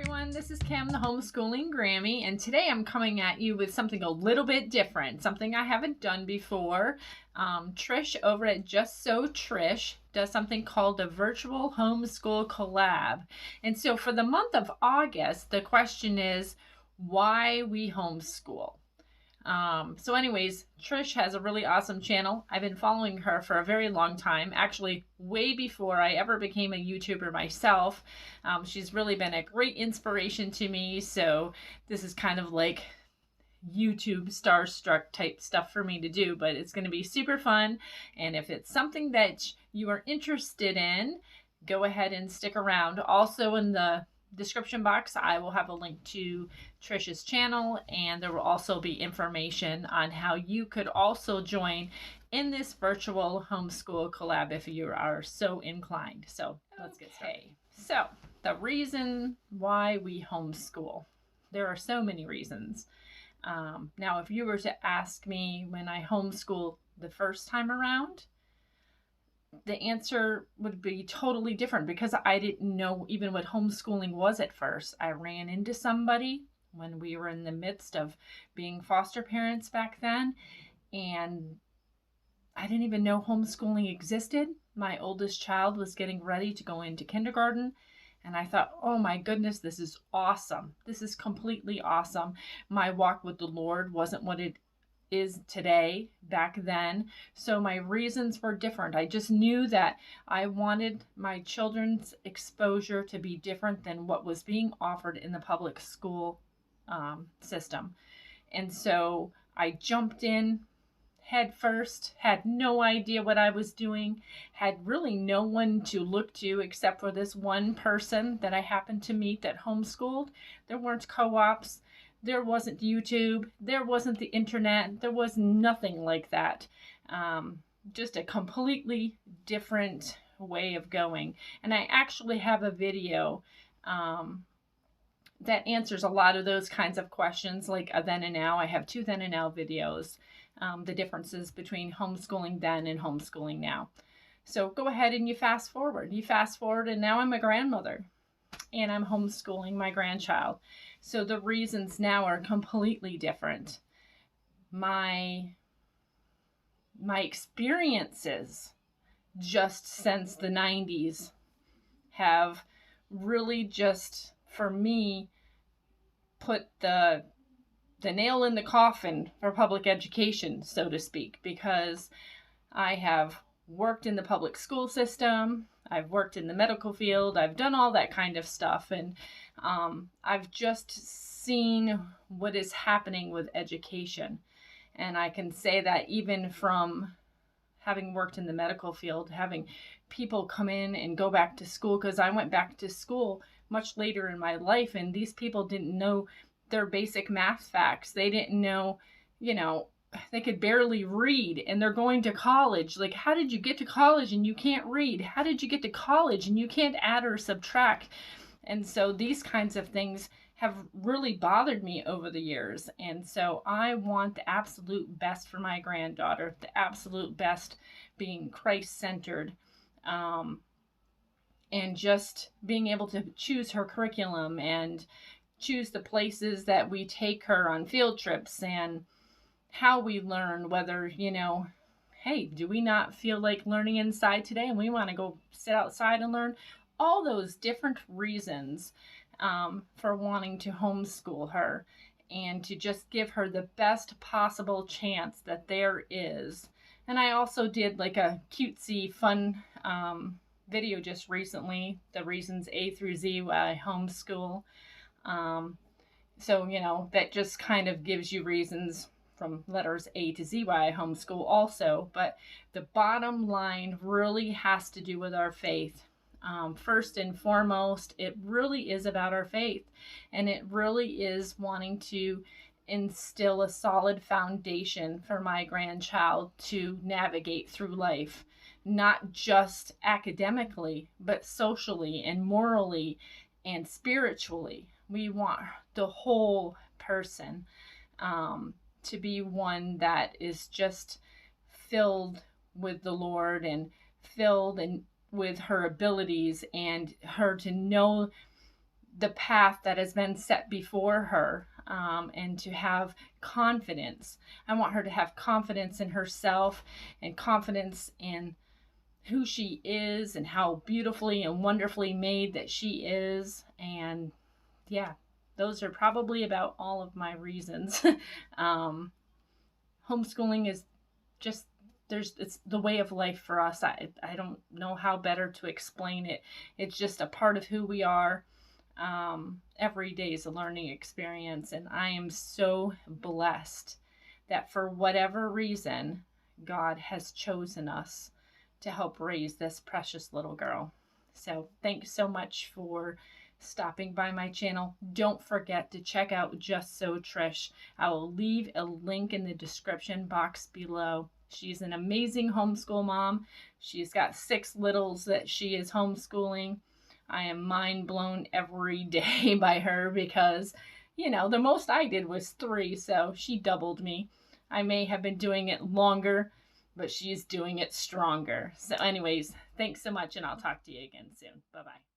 everyone, this is Kim, the Homeschooling Grammy, and today I'm coming at you with something a little bit different, something I haven't done before. Trish over at Just Sew Trish does something called the Virtual Homeschool Collab. And so for the month of August, the question is why we homeschool. So anyways, Trish has a really awesome channel. I've been following her for a very long time, actually way before I ever became a YouTuber myself. She's really been a great inspiration to me. So this is kind of like YouTube starstruck type stuff for me to do, but it's going to be super fun. And if it's something that you are interested in, go ahead and stick around. Also in the description box, I will have a link to Trish's channel, and there will also be information on how you could also join in this virtual homeschool collab if you are so inclined. So let's get started. So the reason why we homeschool, there are so many reasons. Now, if you were to ask me when I homeschooled the first time around, the answer would be totally different because I didn't know even what homeschooling was at first. I ran into somebody when we were in the midst of being foster parents back then, and I didn't even know homeschooling existed. My oldest child was getting ready to go into kindergarten, and I thought, oh my goodness, this is awesome. This is completely awesome. My walk with the Lord wasn't what it is today back then, so my reasons were different. I just knew that I wanted my children's exposure to be different than what was being offered in the public school system. And so I jumped in head first, had no idea what I was doing, had really no one to look to except for this one person that I happened to meet that homeschooled. There weren't co-ops. There wasn't YouTube, there wasn't the internet, there was nothing like that. Just a completely different way of going. And I actually have a video that answers a lot of those kinds of questions, like a then and now. I have 2 then and now videos, the differences between homeschooling then and homeschooling now. So go ahead and you fast forward. You fast forward, and now I'm a grandmother, and I'm homeschooling my grandchild. So the reasons now are completely different. My experiences just since the 90s have really just, for me, put the nail in the coffin for public education, so to speak, because I have worked in the public school system, I've worked in the medical field, I've done all that kind of stuff, and I've just seen what is happening with education. And I can say that even from having worked in the medical field, having people come in and go back to school, because I went back to school much later in my life, and these people didn't know their basic math facts. They didn't know, they could barely read, and they're going to college. Like, how did you get to college and you can't read? How did you get to college and you can't add or subtract? And so these kinds of things have really bothered me over the years. And so I want the absolute best for my granddaughter, the absolute best being Christ-centered, and just being able to choose her curriculum and choose the places that we take her on field trips and how we learn, whether, hey, do we not feel like learning inside today and we want to go sit outside and learn? All those different reasons for wanting to homeschool her and to just give her the best possible chance that there is. And I also did like a cutesy fun video just recently, the reasons A through Z why I homeschool. So, that just kind of gives you reasons from letters A to Z why I homeschool also. But the bottom line really has to do with our faith. First and foremost, it really is about our faith, and it really is wanting to instill a solid foundation for my grandchild to navigate through life, not just academically, but socially and morally and spiritually. We want the whole person to be one that is just filled with the Lord and filled with her abilities, and her to know the path that has been set before her, and to have confidence. I want her to have confidence in herself and confidence in who she is and how beautifully and wonderfully made that she is. And yeah, those are probably about all of my reasons. Homeschooling is just, it's the way of life for us. I don't know how better to explain it. It's just a part of who we are. Every day is a learning experience, and I am so blessed that for whatever reason, God has chosen us to help raise this precious little girl. So thanks so much for stopping by my channel. Don't forget to check out Just Sew Trish. I will leave a link in the description box below. She's an amazing homeschool mom. She's got 6 littles that she is homeschooling. I am mind blown every day by her because, you know, the most I did was 3, so she doubled me. I may have been doing it longer, but she's doing it stronger. So anyways, thanks so much, and I'll talk to you again soon. Bye-bye.